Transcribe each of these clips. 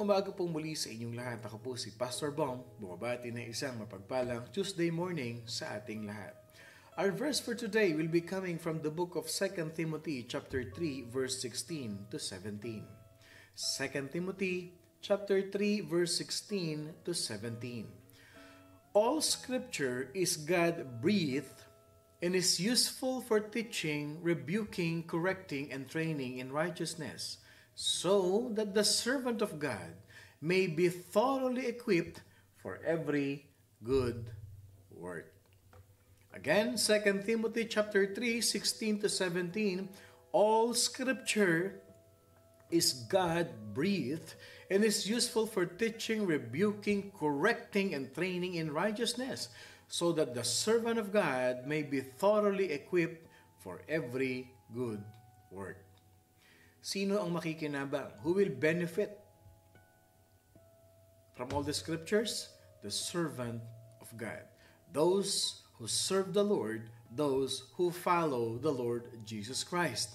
Umaga pong muli sa inyong lahat. Ako po si Pastor Bong, bumabati ng isang mapagpalang Tuesday morning sa ating lahat. Our verse for today will be coming from the book of 2 Timothy chapter 3 verse 16 to 17. 2 Timothy chapter 3 verse 16 to 17. All scripture is God-breathed and is useful for teaching, rebuking, correcting, and training in righteousness, so that the servant of God may be thoroughly equipped for every good work. Again, 2 Timothy chapter 3, 16 to 17, all scripture is God-breathed and is useful for teaching, rebuking, correcting, and training in righteousness, so that the servant of God may be thoroughly equipped for every good work. Sino ang makikinabang? Who will benefit from all the scriptures? The servant of God. Those who serve the Lord, those who follow the Lord Jesus Christ.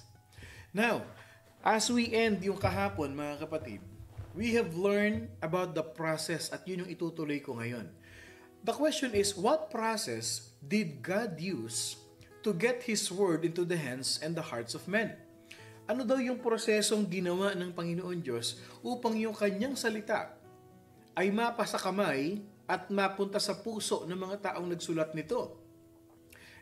Now, as we end yung kahapon, mga kapatid, we have learned about the process at yun yung itutuloy ko ngayon. The question is, what process did God use to get His Word into the hands and the hearts of men? Ano daw yung prosesong ginawa ng Panginoon Diyos upang yung kanyang salita ay mapasa kamay at mapunta sa puso ng mga taong nagsulat nito?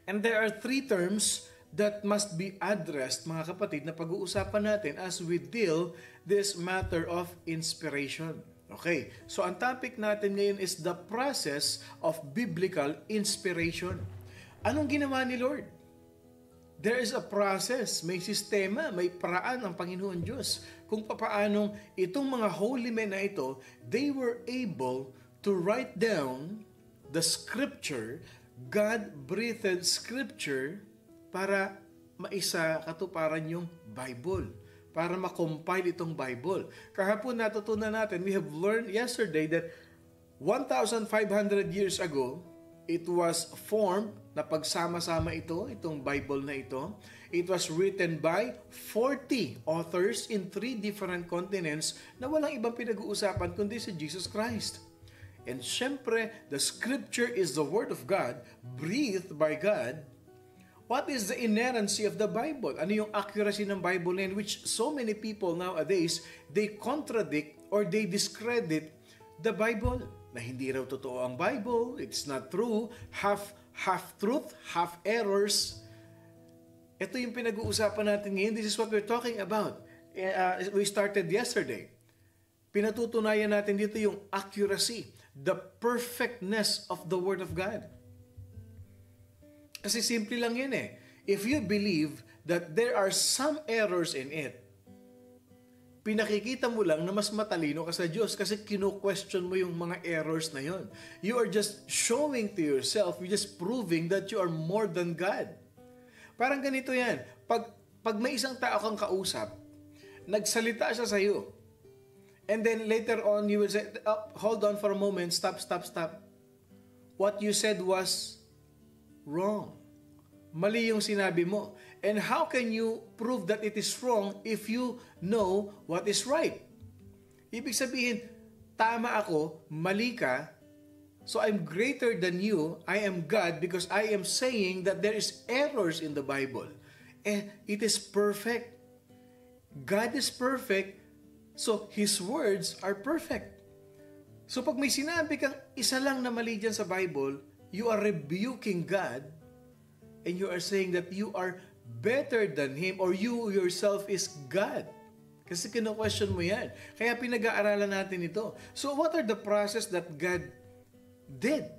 And there are three terms that must be addressed, mga kapatid, na pag-uusapan natin as we deal this matter of inspiration. Okay, so ang topic natin ngayon is the process of biblical inspiration. Anong ginawa ni Lord? There is a process, may sistema, may paraan ang Panginoon Diyos kung paanong itong mga holy men na ito, they were able to write down the scripture, God-breathed scripture, para maisa katuparan yung Bible, para makompile itong Bible. Kahapon natutunan natin, we have learned yesterday that 1,500 years ago, it was formed na pagsama-sama itong Bible na ito. It was written by 40 authors in 3 different continents na walang ibang pinag-uusapan kundi si Jesus Christ. And syempre, the scripture is the Word of God, breathed by God. What is the inerrancy of the Bible? Ano yung accuracy ng Bible in which so many people nowadays, they contradict or they discredit the Bible? Na hindi raw totoo ang Bible, it's not true, half truth, half errors. Ito yung pinag-uusapan natin ngayon. This is what we're talking about. We started yesterday. Pinatutunayan natin dito yung accuracy, the perfectness of the Word of God. Kasi simple lang yun eh. If you believe that there are some errors in it, pinakikita mo lang na mas matalino ka sa Diyos kasi kino-question mo yung mga errors na yon. You are just showing to yourself, you're just proving that you are more than God. Parang ganito yan. Pag may isang tao kang kausap, nagsalita siya sa iyo, and then later on, you will say, oh, hold on for a moment, stop. What you said was wrong. Mali yung sinabi mo. And how can you prove that it is wrong if you know what is right? Ibig sabihin, tama ako, mali ka, so I'm greater than you, I am God because I am saying that there is errors in the Bible. And it is perfect. God is perfect, so His words are perfect. So pag may sinabi kang isa lang na mali dyan sa Bible, you are rebuking God, and you are saying that you are better than Him or you yourself is God. Kasi kino-question mo yan. Kaya pinag-aaralan natin ito. So what are the process that God did?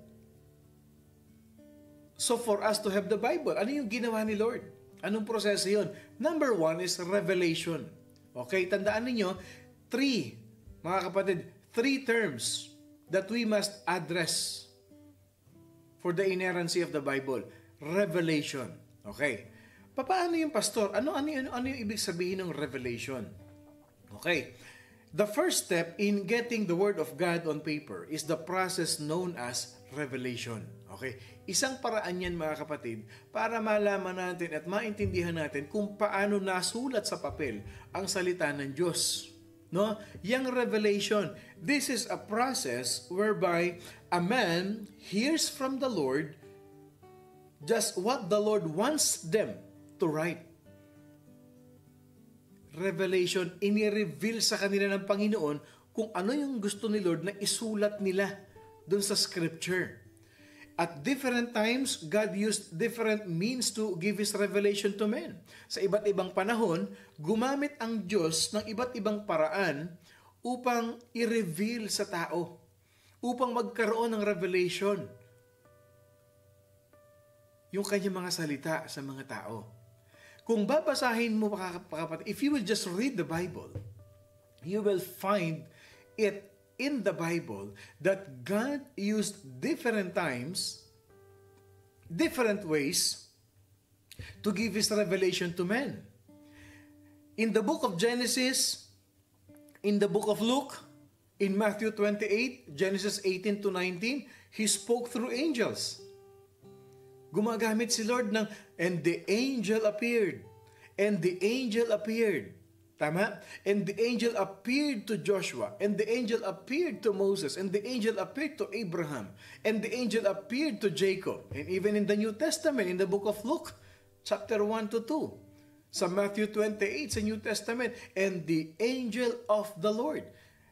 So for us to have the Bible, ano yung ginawa ni Lord? Anong proseso yun? Number 1 is revelation. Okay, tandaan ninyo, mga kapatid, 3 terms that we must address for the inerrancy of the Bible. Revelation. Okay. Paano yung pastor? Ano yung ibig sabihin ng revelation? Okay. The first step in getting the Word of God on paper is the process known as revelation. Okay? Isang paraan yan, mga kapatid, para malaman natin at maintindihan natin kung paano nasulat sa papel ang salita ng Diyos. No? Yang revelation, this is a process whereby a man hears from the Lord just what the Lord wants them to write. Revelation, ini-reveal sa kanila ng Panginoon kung ano yung gusto ni Lord na isulat nila dun sa scripture. At different times, God used different means to give His revelation to men. Sa iba't ibang panahon, gumamit ang Diyos ng iba't ibang paraan upang i-reveal sa tao, upang magkaroon ng revelation yung kanyang mga salita sa mga tao. Kung babasahin mo, kapatid, if you will just read the Bible, you will find it in the Bible that God used different times, different ways to give His revelation to men. In the book of Genesis, in the book of Luke, in Matthew 28, Genesis 18 to 19, He spoke through angels. Gumagamit si Lord ng, and the angel appeared, and the angel appeared. Tama? And the angel appeared to Joshua, and the angel appeared to Moses, and the angel appeared to Abraham, and the angel appeared to Jacob. And even in the New Testament, in the book of Luke, chapter 1 to 2, sa Matthew 28 sa New Testament, and the angel of the Lord.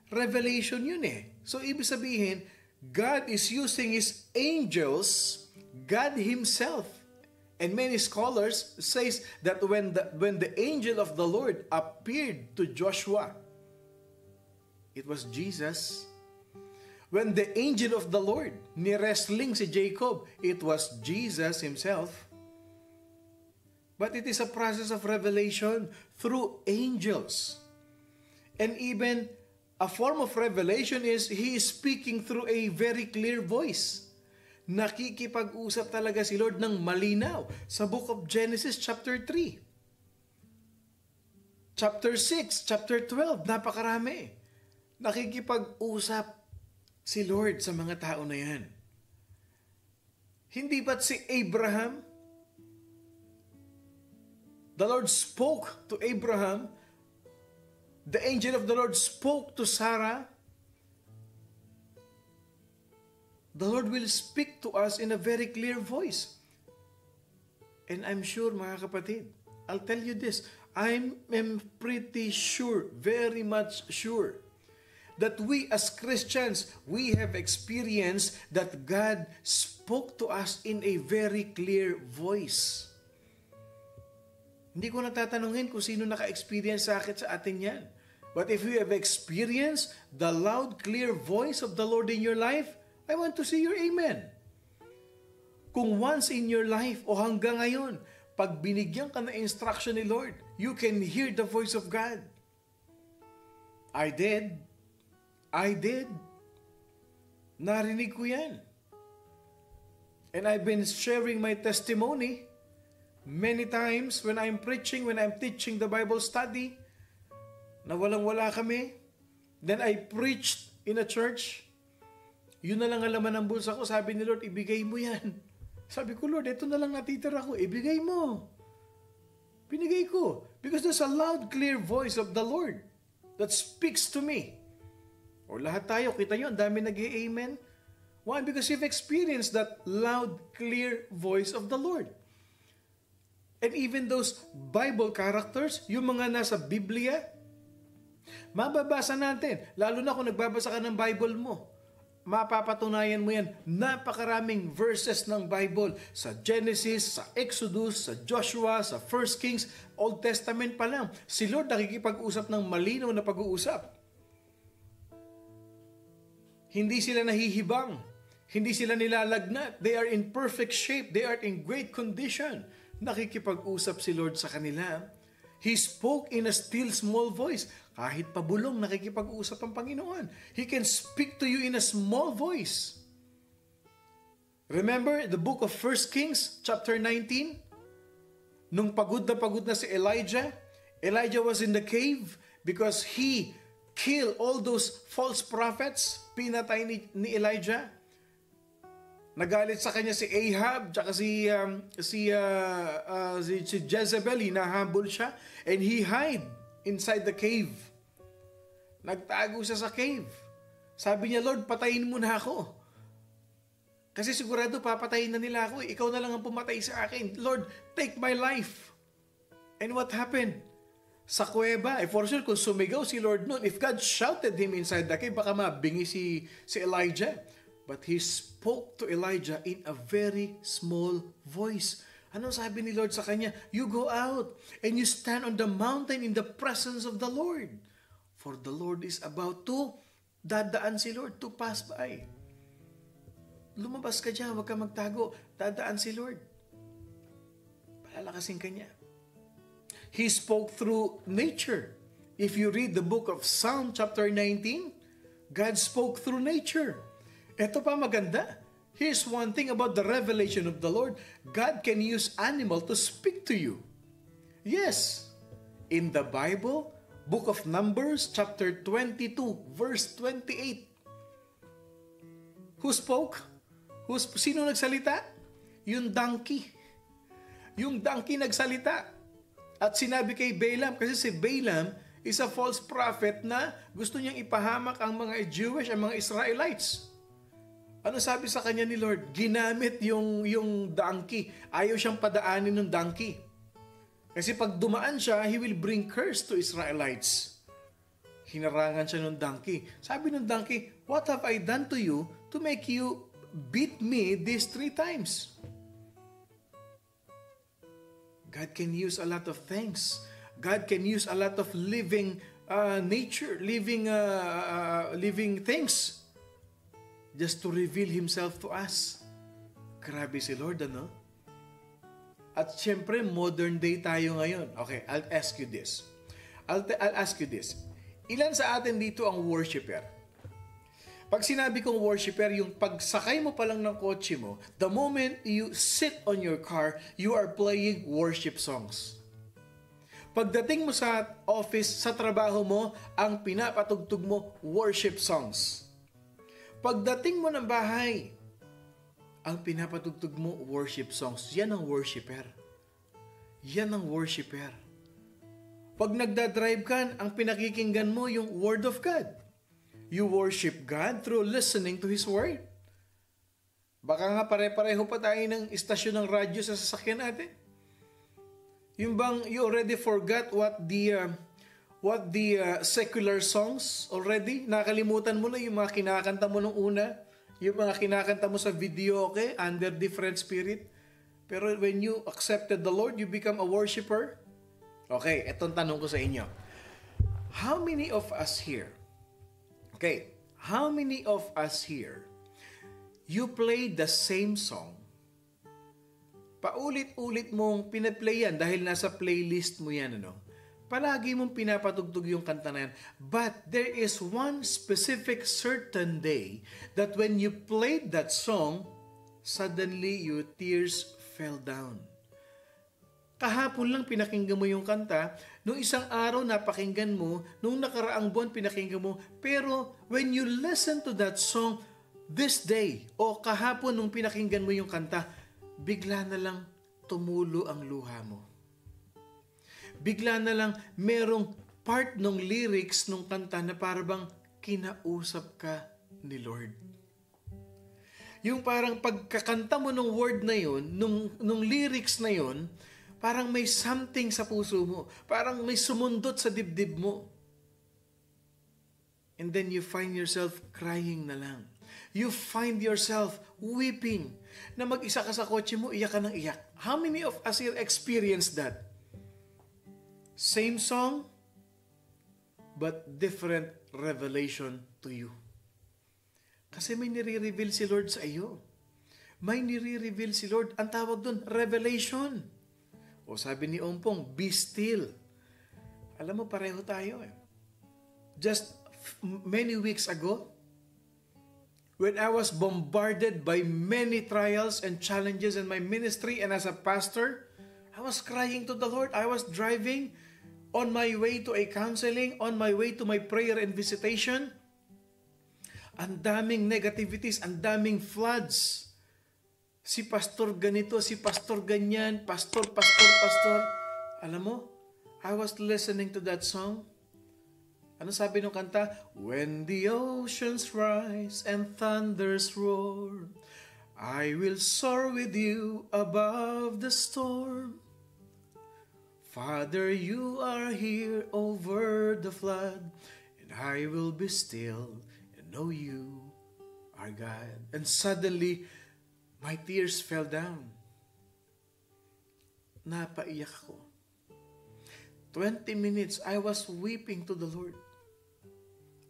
Revelation yun eh. So ibig sabihin, God is using His angels, God Himself. And many scholars says that when the angel of the Lord appeared to Joshua, it was Jesus. When the angel of the Lord ni-wrestling si Jacob, it was Jesus Himself. But it is a process of revelation through angels. And even a form of revelation is He is speaking through a very clear voice. Nakikipag-usap talaga si Lord ng malinaw sa book of Genesis chapter 3. Chapter 6, chapter 12, napakarami. Nakikipag-usap si Lord sa mga tao na yan. Hindi ba't si Abraham? The Lord spoke to Abraham. The angel of the Lord spoke to Sarah. The Lord will speak to us in a very clear voice. And I'm sure, mga kapatid, I'll tell you this, I'm pretty sure, very much sure, that we as Christians, we have experienced that God spoke to us in a very clear voice. Hindi ko natatanungin kung sino naka-experience sa atin yan. But if you have experienced the loud, clear voice of the Lord in your life, I want to see your amen. Kung once in your life o hanggang ngayon, pag binigyan ka ng instruction ni Lord, you can hear the voice of God. I did. Narinig ko yan. And I've been sharing my testimony many times when I'm preaching, when I'm teaching the Bible study, na walang-wala kami. Then I preached in a church. Yun na lang ang laman ng bulsa ko. Sabi ni Lord, ibigay mo yan. Sabi ko, Lord, ito na lang natitira ko. Ibigay mo. Binigay ko. Because there's a loud, clear voice of the Lord that speaks to me. O lahat tayo, kita nyo, ang dami nag-i-amen. Why? Because you've experienced that loud, clear voice of the Lord. And even those Bible characters, yung mga nasa Biblia, mababasa natin. Lalo na kung nagbabasa ka ng Bible mo. Mapapatunayan mo yan, napakaraming verses ng Bible sa Genesis, sa Exodus, sa Joshua, sa 1 Kings, Old Testament pa lang. Si Lord nakikipag-usap ng malinaw na pag-uusap. Hindi sila nahihibang, hindi sila nilalagnat. They are in perfect shape, they are in great condition. Nakikipag-usap si Lord sa kanila. He spoke in a still small voice. Kahit pabulong, nakikipag-usap ang Panginoon. He can speak to you in a small voice. Remember the book of 1 Kings, chapter 19? Nung pagod na si Elijah, Elijah was in the cave because he killed all those false prophets. Pinatay ni Elijah. Nagalit sa kanya si Ahab, tsaka si Jezebel, hinahabol siya, and he hid inside the cave. Nagtago siya sa cave. Sabi niya, Lord, patayin mo na ako. Kasi sigurado papatayin na nila ako. Ikaw na lang ang pumatay sa akin. Lord, take my life. And what happened? Sa kuweba, for sure, kung sumigaw si Lord noon, if God shouted him inside the cave, baka mabingi si Elijah. But he spoke to Elijah in a very small voice. Ano sabi ni Lord sa kanya? You go out and you stand on the mountain in the presence of the Lord. For the Lord is about to dadaan si Lord to pass by. Lumabas ka dyan, huwag ka magtago. Dadaan si Lord. Palalakasin ka niya. He spoke through nature. If you read the book of Psalm chapter 19, God spoke through nature. Ito pa maganda. Here's one thing about the revelation of the Lord. God can use animal to speak to you. Yes. In the Bible, book of Numbers chapter 22, verse 28. Who spoke? Sino nagsalita? Yung donkey. Yung donkey nagsalita. At sinabi kay Balaam, kasi si Balaam is a false prophet na gusto niyang ipahamak ang mga Jewish, ang mga Israelites. Ano sabi sa kanya ni Lord? Ginamit yung donkey. Ayaw siyang padaanin ng donkey. Kasi pag dumaan siya, he will bring curse to Israelites. Hinarangan siya ng donkey. Sabi ng donkey, what have I done to you to make you beat me these 3 times? God can use a lot of things. God can use a lot of living nature, living things, just to reveal Himself to us. Grabe si Lord, ano? At syempre, modern day tayo ngayon. Okay, I'll ask you this. I'll ask you this. Ilan sa atin dito ang worshiper? Pag sinabi kong worshiper, yung pagsakay mo pa lang ng kotse mo, the moment you sit on your car, you are playing worship songs. Pagdating mo sa office, sa trabaho mo, ang pinapatugtog mo, worship songs. Pagdating mo ng bahay, ang pinapatugtog mo, worship songs. Yan ang worshiper. Yan ang worshiper. Pag nagdadrive ka, ang pinakikinggan mo yung Word of God. You worship God through listening to His Word. Baka nga pare-pareho pa tayo ng istasyon ng radyo sa sasakyan natin. Yung bang you already forgot what the secular songs already? Nakalimutan mo na yung mga kinakanta mo nung una, yung mga kinakanta mo sa video, okay, under different spirit. Pero when you accepted the Lord, you become a worshiper. Okay, etong tanong ko sa inyo. How many of us here, you play the same song? Paulit-ulit mong pinaplayan dahil nasa playlist mo yan, ano? Palagi mong pinapatugtog yung kanta na yan. But there is one specific certain day that when you played that song, suddenly your tears fell down. Kahapon lang pinakinggan mo yung kanta, nung isang araw napakinggan mo, nung nakaraang buwan pinakinggan mo, pero when you listen to that song this day, o kahapon nung pinakinggan mo yung kanta, bigla na lang tumulo ang luha mo. Bigla na lang merong part ng lyrics ng kanta na parang kinausap ka ni Lord. Yung parang pagkakanta mo ng word na yun, nung lyrics na yun, parang may something sa puso mo. Parang may sumundot sa dibdib mo. And then you find yourself crying na lang. You find yourself weeping. Na mag-isa ka sa kotse mo, iyak ka ng iyak. How many of us here experienced that? Same song, but different revelation to you. Kasi may nire-reveal si Lord sa iyo. May nire-reveal si Lord. Ang tawag doon, revelation. O sabi ni Ompong, be still. Alam mo, pareho tayo eh. Just many weeks ago, when I was bombarded by many trials and challenges in my ministry and as a pastor, I was crying to the Lord. I was driving on my way to a counseling, on my way to my prayer and visitation. Ang daming negativities, ang daming floods. Si pastor ganito, si pastor ganyan, pastor. Alam mo, I was listening to that song. Ano sabi ng kanta? When the oceans rise and thunders roar, I will soar with you above the storm. Father, you are here over the flood, and I will be still and know you are God. And suddenly, my tears fell down. Napaiyak ako. 20 minutes, I was weeping to the Lord.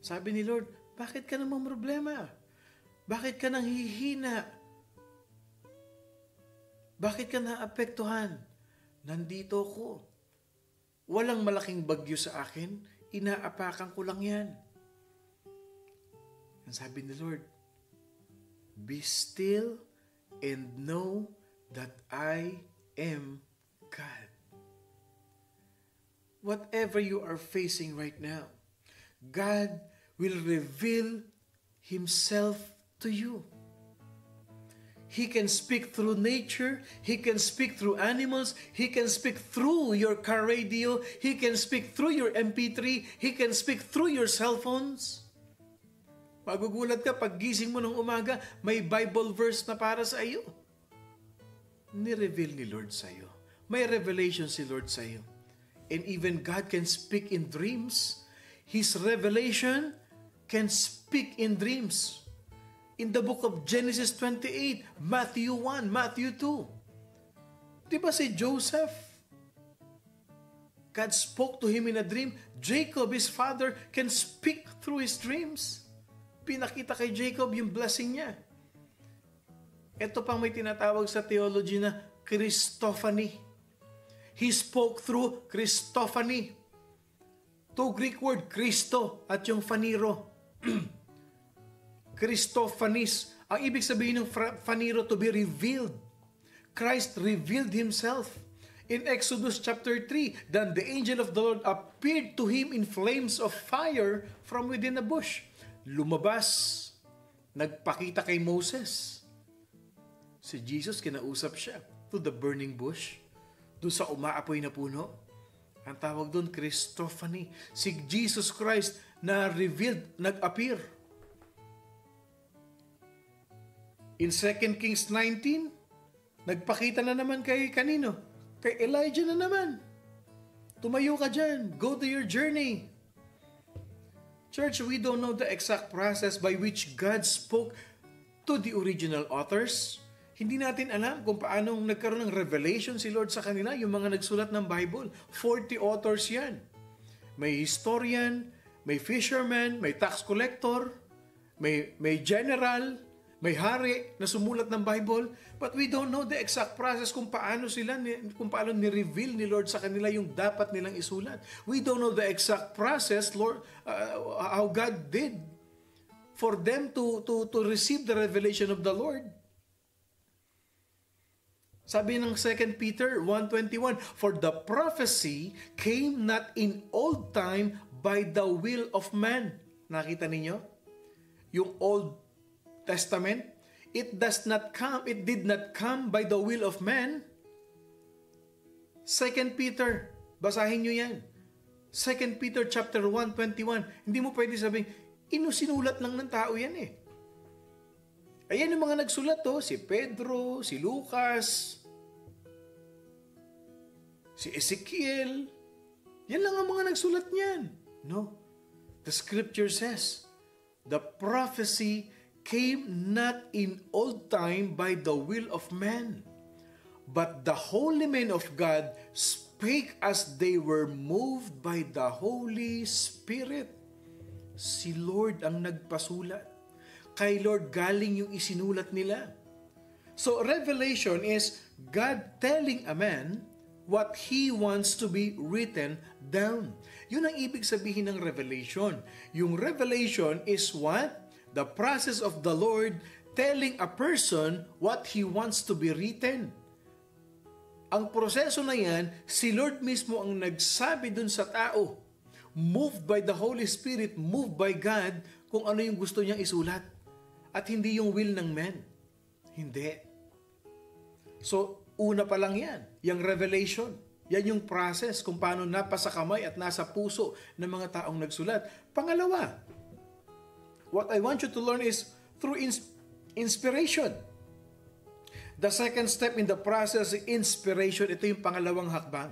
Sabi ni Lord, bakit ka namang problema? Bakit ka nang hihina? Bakit ka naapektuhan? Nandito ko. Walang malaking bagyo sa akin, inaapakan ko lang yan. Ang sabi ni Lord, be still and know that I am God. Whatever you are facing right now, God will reveal Himself to you. He can speak through nature. He can speak through animals. He can speak through your car radio. He can speak through your MP3. He can speak through your cell phones. Magugulat ka pag gising mo ng umaga, may Bible verse na para sa iyo. Ni-reveal ni Lord sa iyo. May revelation si Lord sa iyo. And even God can speak in dreams. His revelation can speak in dreams. In the book of Genesis 28, Matthew 1, Matthew 2. Di ba si Joseph? God spoke to him in a dream. Jacob, his father, can speak through his dreams. Pinakita kay Jacob yung blessing niya. Ito pang may tinatawag sa theology na Christophany. He spoke through Christophany. Two Greek word, Christo at yung phanero. Christophanis. Ang ibig sabihin ng phanero, to be revealed. Christ revealed Himself. In Exodus chapter 3, then the angel of the Lord appeared to him in flames of fire from within a bush. Lumabas. Nagpakita kay Moses. Si Jesus, kinausap siya to the burning bush. Doon sa umaapoy na puno. Ang tawag doon, Christophany. Si Jesus Christ na revealed, nag-appear. In 2 Kings 19, nagpakita na naman kay kanino? Kay Elijah na naman. Tumayo ka dyan. Go to your journey. Church, we don't know the exact process by which God spoke to the original authors. Hindi natin alam kung paano nagkaroon ng revelation si Lord sa kanila, yung mga nagsulat ng Bible. 40 authors yan. May historian, may fisherman, may tax collector, may general, may hari na sumulat ng Bible. But we don't know the exact process kung paano ni-reveal ni Lord sa kanila yung dapat nilang isulat. We don't know the exact process, Lord, how God did for them to receive the revelation of the Lord. Sabi ng 2 Peter 1:21, for the prophecy came not in old time by the will of man. Nakita ninyo? Yung Old Testament, it did not come by the will of man. 2 Peter, basahin nyo yan. 2 Peter chapter 1:21. Hindi mo pwede sabihin, sinulat lang ng tao yan eh. Ayan yung mga nagsulat si Pedro, si Lucas, si Ezekiel. Yan lang ang mga nagsulat niyan. No. The scripture says, the prophecy came not in old time by the will of man, but the holy men of God spake as they were moved by the Holy Spirit. Si Lord ang nagpasulat. Kay Lord galing yung isinulat nila. So revelation is God telling a man what He wants to be written down. Yun ang ibig sabihin ng revelation. Yung revelation is what? The process of the Lord telling a person what He wants to be written. Ang proseso na yan, si Lord mismo ang nagsabi dun sa tao, moved by the Holy Spirit, moved by God, kung ano yung gusto niyang isulat. At hindi yung will ng man. Hindi. So, una pa lang yan, yung revelation. Yan yung process kung paano napasa kamay at nasa puso ng mga taong nagsulat. Pangalawa, what I want you to learn is through inspiration. The second step in the process is inspiration. Ito yung pangalawang hakbang.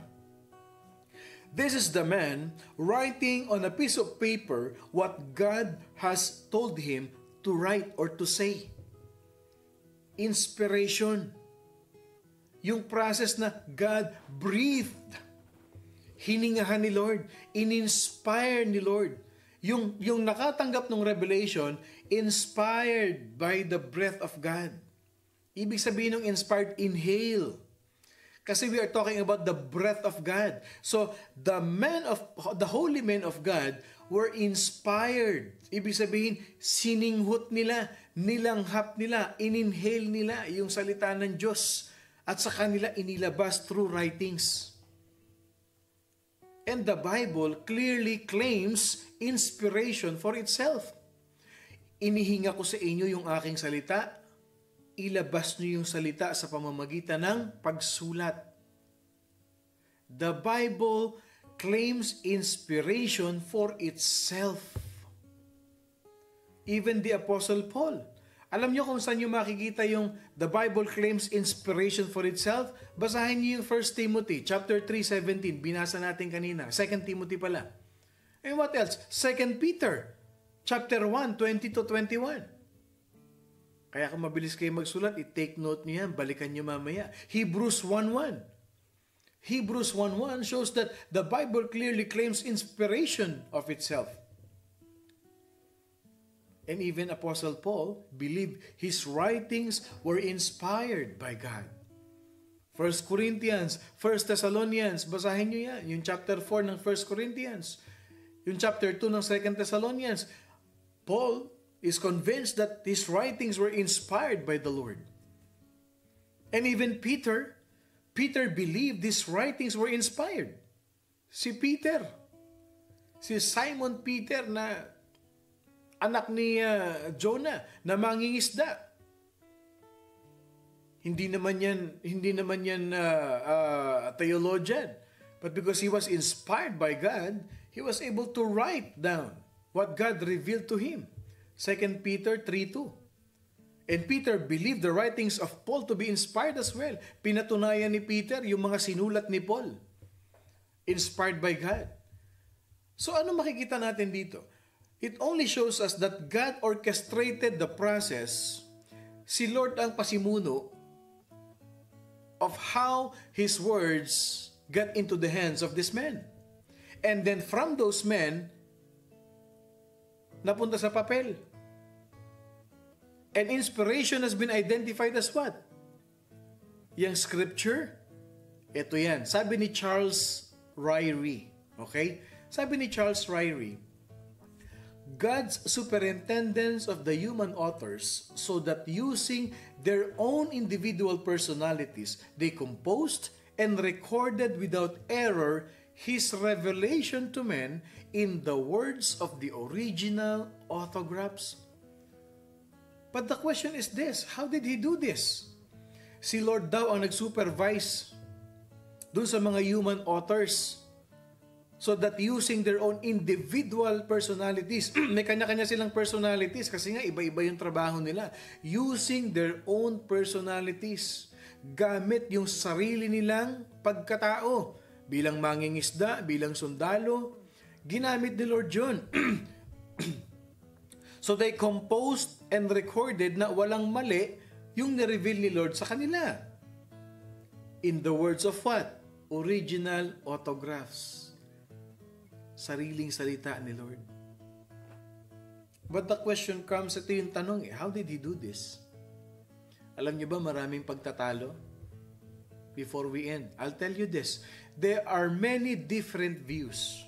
This is the man writing on a piece of paper what God has told him to write or to say. Inspiration. Yung process na God breathed. Hiningahan ni Lord. In-inspire ni Lord. Yung nakatanggap ng revelation, inspired by the breath of God. Ibig sabihin ng inspired, inhale. Kasi we are talking about the breath of God. So, the holy men of God were inspired. Ibig sabihin, sininghot nila, nilanghap nila, ininhale nila yung salita ng Diyos. At sa kanila inilabas through writings. And the Bible clearly claims inspiration for itself. Inihinga ko sa inyo yung aking salita, ilabas niyo yung salita sa pamamagitan ng pagsulat. The Bible claims inspiration for itself. Even the Apostle Paul. Alam niyo kung saan niyo makikita yung the Bible claims inspiration for itself? Basahin niyo yung 1 Timothy chapter 3:17. Binasa natin kanina. 2 Timothy pala. And what else? 2 Peter chapter 1:20-21. Kaya kung mabilis kayo magsulat, i-take note niyo yan. Balikan niyo mamaya. Hebrews 1:1. Hebrews 1:1 shows that the Bible clearly claims inspiration of itself. And even Apostle Paul believed his writings were inspired by God. 1 Corinthians, 1 Thessalonians, basahin nyo yan. Yung chapter 4 ng 1 Corinthians. Yung chapter 2 ng 2 Thessalonians. Paul is convinced that his writings were inspired by the Lord. And even Peter believed his writings were inspired. Si Simon Peter na anak ni Jonah na mangingisda. Hindi naman yan theologian. But because he was inspired by God, he was able to write down what God revealed to him. 2 Peter 3:2. And Peter believed the writings of Paul to be inspired as well. Pinatunayan ni Peter yung mga sinulat ni Paul. Inspired by God. So ano makikita natin dito? It only shows us that God orchestrated the process. Si Lord ang pasimuno of how His words got into the hands of this man. And then from those men, napunta sa papel. And inspiration has been identified as what? Yung scripture, ito yan. Sabi ni Charles Ryrie, okay? Sabi ni Charles Ryrie, God's superintendence of the human authors so that using their own individual personalities, they composed and recorded without error His revelation to men in the words of the original autographs. But the question is this, how did He do this? Si Lord daw ang nag-supervise dun sa mga human authors so that using their own individual personalities, may kanya-kanya silang personalities kasi nga iba-iba yung trabaho nila. Using their own personalities, gamit yung sarili nilang pagkatao, bilang mangingisda, bilang sundalo, ginamit ni Lord John. So they composed and recorded na walang mali yung nireveal ni Lord sa kanila. In the words of what? Original autographs. Sariling salita ni Lord. But the question comes, ito yung tanong, how did He do this? Alam niyo ba maraming pagtatalo? Before we end, I'll tell you this. There are many different views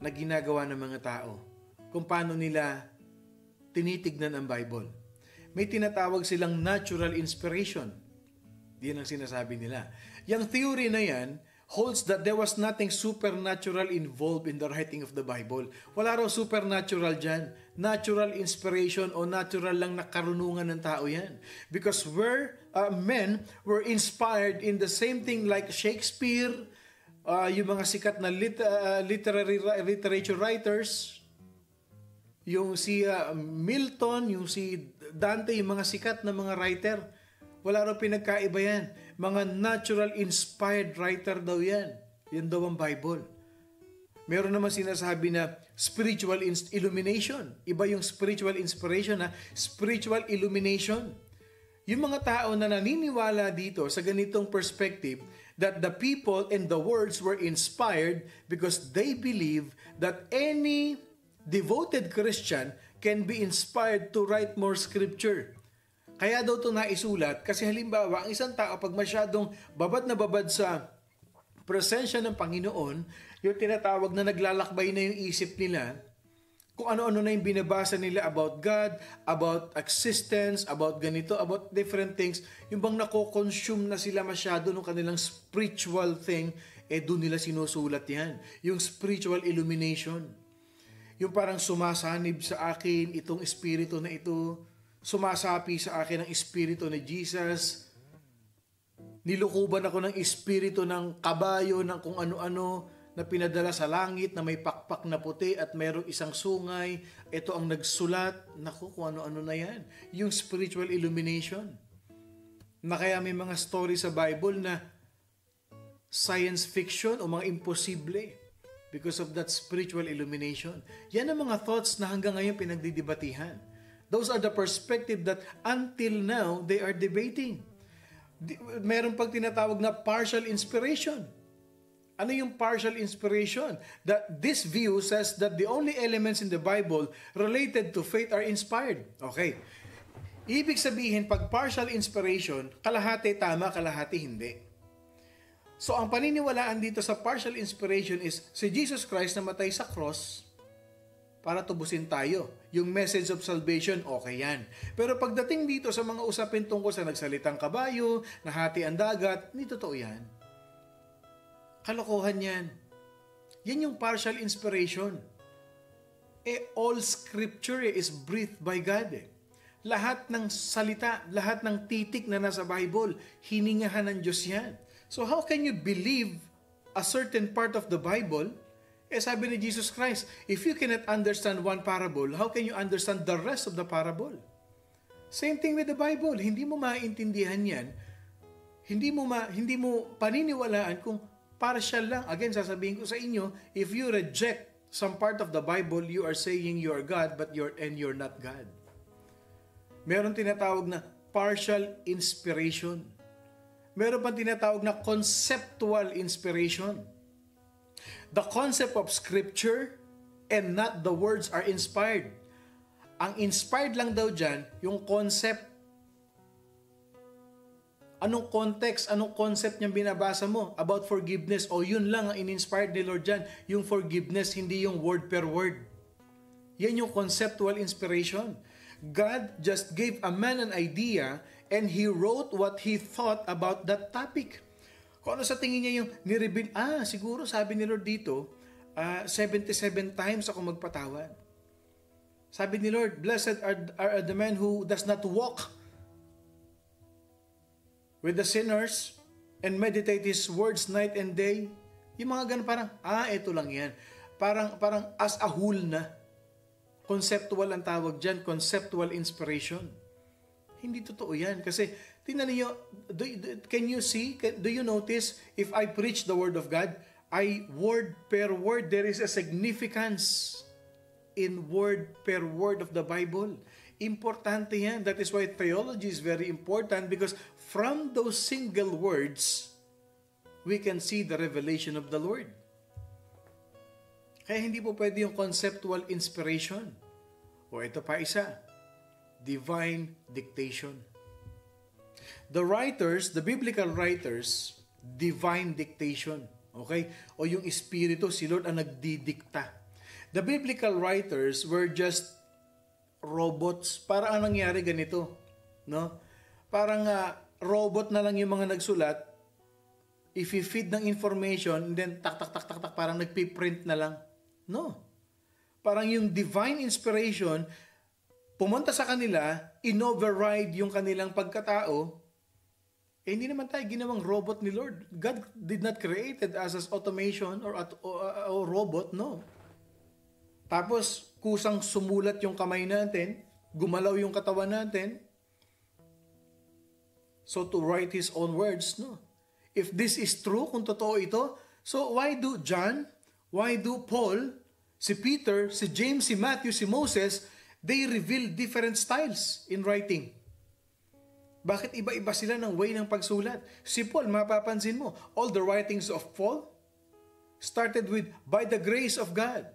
na ginagawa ng mga tao kung paano nila tinitignan ang Bible. May tinatawag silang natural inspiration. Yan ang sinasabi nila. Yung theory na yan holds that there was nothing supernatural involved in the writing of the Bible. Wala raw supernatural dyan. Natural inspiration o natural lang na karunungan ng tao yan. Because where men were inspired in the same thing like Shakespeare, yung mga sikat na literature writers, yung si Milton, yung si Dante, yung mga sikat na mga writer. Wala raw pinagkaiba yan. Mga natural inspired writer daw yan. Yan daw ang Bible. Meron naman sinasabi na spiritual illumination. Iba yung spiritual inspiration, spiritual illumination. Yung mga tao na naniniwala dito sa ganitong perspective that the people and the words were inspired because they believe that any devoted Christian can be inspired to write more scripture. Kaya daw ito naisulat kasi halimbawa, ang isang tao pag masyadong babad na babad sa presensya ng Panginoon, yung tinatawag na naglalakbay na yung isip nila, kung ano-ano na yung binabasa nila about God, about existence, about ganito, about different things, yung bang nako-consume na sila masyado ng kanilang spiritual thing, doon nila sinusulat yan. Yung spiritual illumination. Yung parang sumasanib sa akin itong espiritu na ito, sumasapi sa akin ang espiritu ni Jesus, nilukuban ako ng espiritu ng kabayo, ng kung ano-ano, na pinadala sa langit na may pakpak na puti at mayroong isang sungay. Ito ang nagsulat. Naku, kung ano-ano na yan. Yung spiritual illumination. Na kaya may mga story sa Bible na science fiction o mga imposible because of that spiritual illumination. Yan ang mga thoughts na hanggang ngayon pinagdidibatihan. Those are the perspective that until now they are debating. Meron pag tinatawag na partial inspiration. Ano yung partial inspiration? That this view says that the only elements in the Bible related to faith are inspired. Okay. Ibig sabihin, pag partial inspiration, kalahati tama, kalahati hindi. So, ang paniniwalaan dito sa partial inspiration is si Jesus Christ na matay sa cross para tubusin tayo. Yung message of salvation, okay yan. Pero pagdating dito sa mga usapin tungkol sa nagsalitang kabayo, nahati ang dagat, hindi totoo yan. Kalokohan yan. Yan yung partial inspiration. All scripture is breathed by God. Lahat ng salita, lahat ng titik na nasa Bible, hiningahan ng Diyos yan. So how can you believe a certain part of the Bible? Sabi ni Jesus Christ, if you cannot understand one parable, how can you understand the rest of the parable? Same thing with the Bible. Hindi mo maintindihan yan. Hindi mo paniniwalaan kung partial lang. Again, sasabihin ko sa inyo, if you reject some part of the Bible, you are saying you are God, but you're not God. Meron tinatawag na partial inspiration. Meron pa tinatawag na conceptual inspiration. The concept of Scripture and not the words are inspired. Ang inspired lang daw dyan, yung concept. Anong context, anong concept niyang binabasa mo about forgiveness? O yun lang ang in-inspired ni Lord dyan, yung forgiveness, hindi yung word per word. Yan yung conceptual inspiration. God just gave a man an idea and he wrote what he thought about that topic. Kung ano sa tingin niya yung nireveal, siguro sabi ni Lord dito, 77 times ako magpatawad. Sabi ni Lord, blessed are the man who does not walk with the sinners and meditate his words night and day. Yung mga ganun parang, ito lang yan. Parang as a whole na. Conceptual ang tawag dyan, conceptual inspiration. Hindi totoo yan. Kasi, tingnan niyo, can you see, do you notice, if I preach the Word of God, word per word, there is a significance in word per word of the Bible. Importante yan. That is why theology is very important because from those single words, we can see the revelation of the Lord. Kaya hindi po pwede yung conceptual inspiration. O ito pa isa, divine dictation. The writers, the biblical writers, divine dictation. Okay? O yung espiritu, si Lord ang nagdidikta. The biblical writers were just robots. Para ang nangyari ganito, no? Parang robot na lang yung mga nagsulat. If you feed ng information, then tak, parang nagpiprint na lang. No. Parang yung divine inspiration, pumunta sa kanila, in-override yung kanilang pagkatao, Eh, hindi naman tayo ginawang robot ni Lord. God did not created us as automation or robot, no. Tapos, kusang sumulat yung kamay natin, gumalaw yung katawan natin, so to write His own words, no. If this is true, kung totoo ito, so why do John, why do Paul, si Peter, si James, si Matthew, si Moses, they reveal different styles in writing? Bakit iba-iba sila ng way ng pagsulat? Si Paul, mapapansin mo, all the writings of Paul started with, by the grace of God.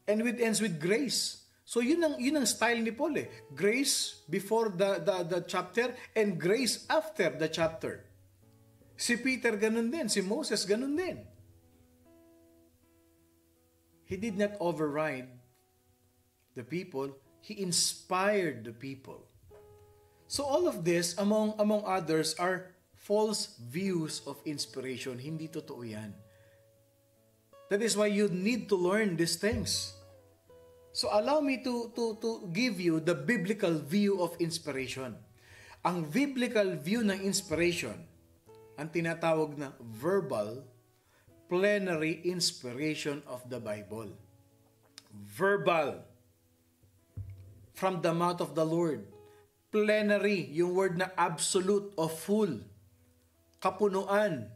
And it ends with grace. So yun ang style ni Paul eh. Grace before the chapter and grace after the chapter. Si Peter ganun din, si Moses ganun din. He did not override the people, he inspired the people. So all of this, among others, are false views of inspiration. Hindi totoo yan. That is why you need to learn these things. So allow me to give you the biblical view of inspiration. Ang biblical view ng inspiration, ang tinatawag na verbal, plenary inspiration of the Bible. Verbal. From the mouth of the Lord. Plenary, yung word na absolute o full. Kapunuan.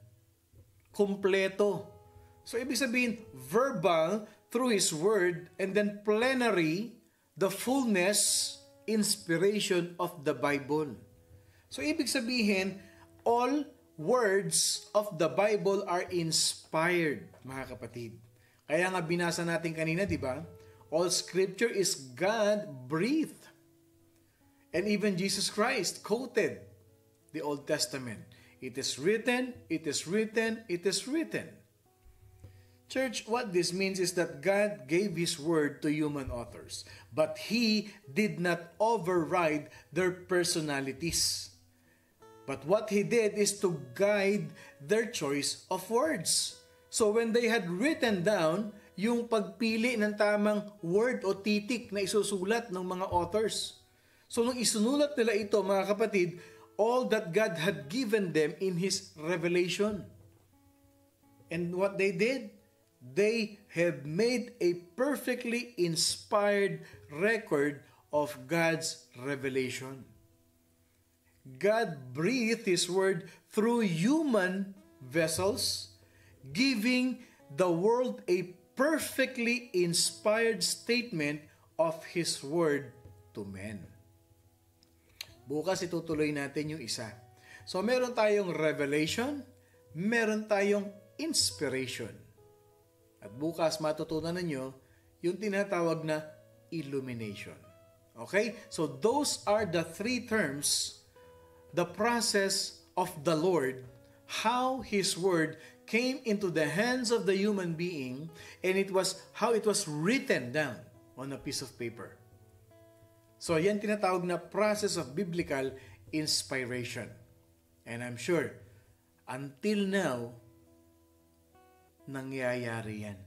Kumpleto. So, ibig sabihin, verbal through His word, and then plenary, the fullness, inspiration of the Bible. So, ibig sabihin, all words of the Bible are inspired, mga kapatid. Kaya nga binasa natin kanina, di ba? All scripture is God-breathed. And even Jesus Christ quoted the Old Testament. It is written, it is written, it is written. Church, what this means is that God gave His word to human authors, but He did not override their personalities. But what He did is to guide their choice of words. So when they had written down yung pagpili ng tamang word o titik na isusulat ng mga authors. So nung isunulat nila ito, mga kapatid, all that God had given them in His revelation. And what they did, they have made a perfectly inspired record of God's revelation. God breathed His word through human vessels, giving the world a perfectly inspired statement of His word to men. Bukas itutuloy natin yung isa. So meron tayong revelation, meron tayong inspiration. At bukas matutunan ninyo yung tinatawag na illumination. Okay? So those are the three terms, the process of the Lord, how His word came into the hands of the human being, and how it was written down on a piece of paper. So yan tinatawag na process of biblical inspiration. And I'm sure, until now, nangyayari yan.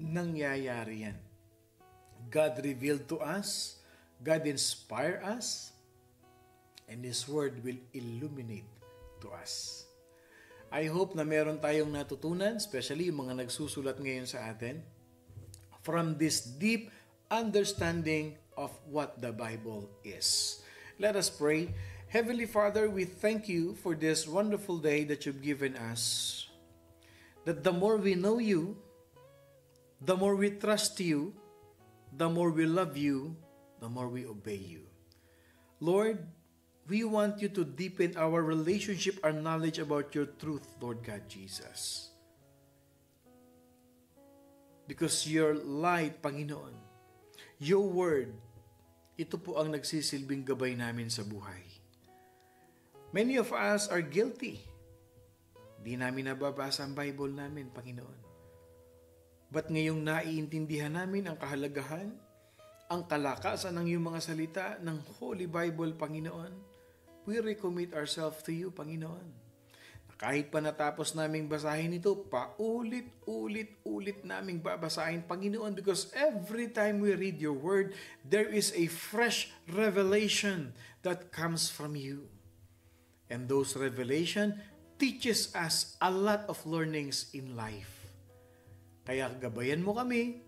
Nangyayari yan. God revealed to us, God inspired us, and His word will illuminate to us. I hope na meron tayong natutunan, especially yung mga nagsusulat ngayon sa atin, from this deep understanding of what the Bible is. Let us pray. Heavenly Father, we thank You for this wonderful day that You've given us. That the more we know You, the more we trust You, the more we love You, the more we obey You. Lord, we want You to deepen our relationship, our knowledge about Your truth, Lord God Jesus. Because Your light, Panginoon, Your word, ito po ang nagsisilbing gabay namin sa buhay. Many of us are guilty. Di namin nababasa ang Bible namin, Panginoon. But ngayong naiintindihan namin ang kahalagahan, ang kalakasan ng iyong mga salita ng Holy Bible, Panginoon, we recommit ourselves to You, Panginoon. Kahit pa natapos naming basahin ito, paulit-ulit naming babasahin, Panginoon, because every time we read Your word, there is a fresh revelation that comes from You. And those revelation teaches us a lot of learnings in life. Kaya gabayan mo kami,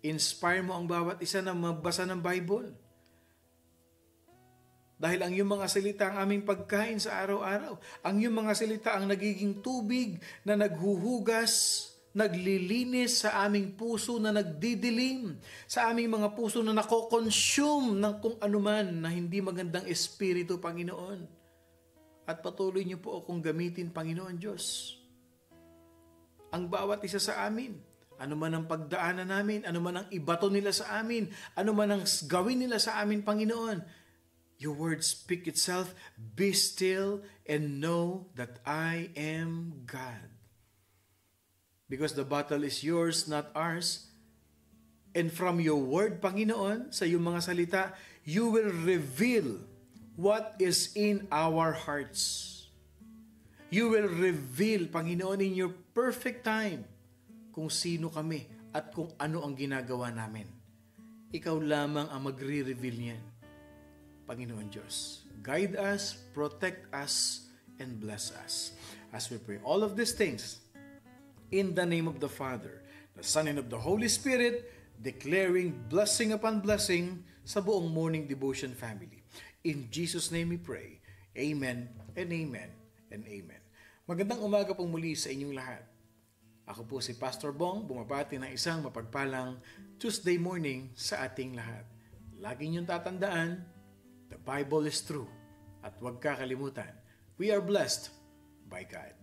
inspire mo ang bawat isa na magbasa ng Bible. Dahil ang iyong mga salita ang aming pagkain sa araw-araw. Ang iyong mga salita ang nagiging tubig na naghuhugas, naglilinis sa aming puso na nagdidilim, sa aming mga puso na nako-consume ng kung anuman na hindi magandang espiritu, Panginoon. At patuloy niyo po akong gamitin, Panginoon Diyos. Ang bawat isa sa amin, ano man ang pagdaanan namin, ano man ang ibato nila sa amin, ano man ang gawin nila sa amin, Panginoon, your word speak itself, be still and know that I am God. Because the battle is yours, not ours. And from your word, Panginoon, sa iyong mga salita, you will reveal what is in our hearts. You will reveal, Panginoon, in your perfect time, kung sino kami at kung ano ang ginagawa namin. Ikaw lamang ang magre-reveal niyan. Panginoon Diyos, guide us, protect us, and bless us. As we pray all of these things, in the name of the Father, the Son, and of the Holy Spirit, declaring blessing upon blessing sa buong Morning Devotion family. In Jesus' name we pray. Amen and amen and amen. Magandang umaga pong muli sa inyong lahat. Ako po si Pastor Bong, bumabati ng isang mapagpalang Tuesday morning sa ating lahat. Lagi niyong tatandaan, the Bible is true. At huwag kakalimutan, we are blessed by God.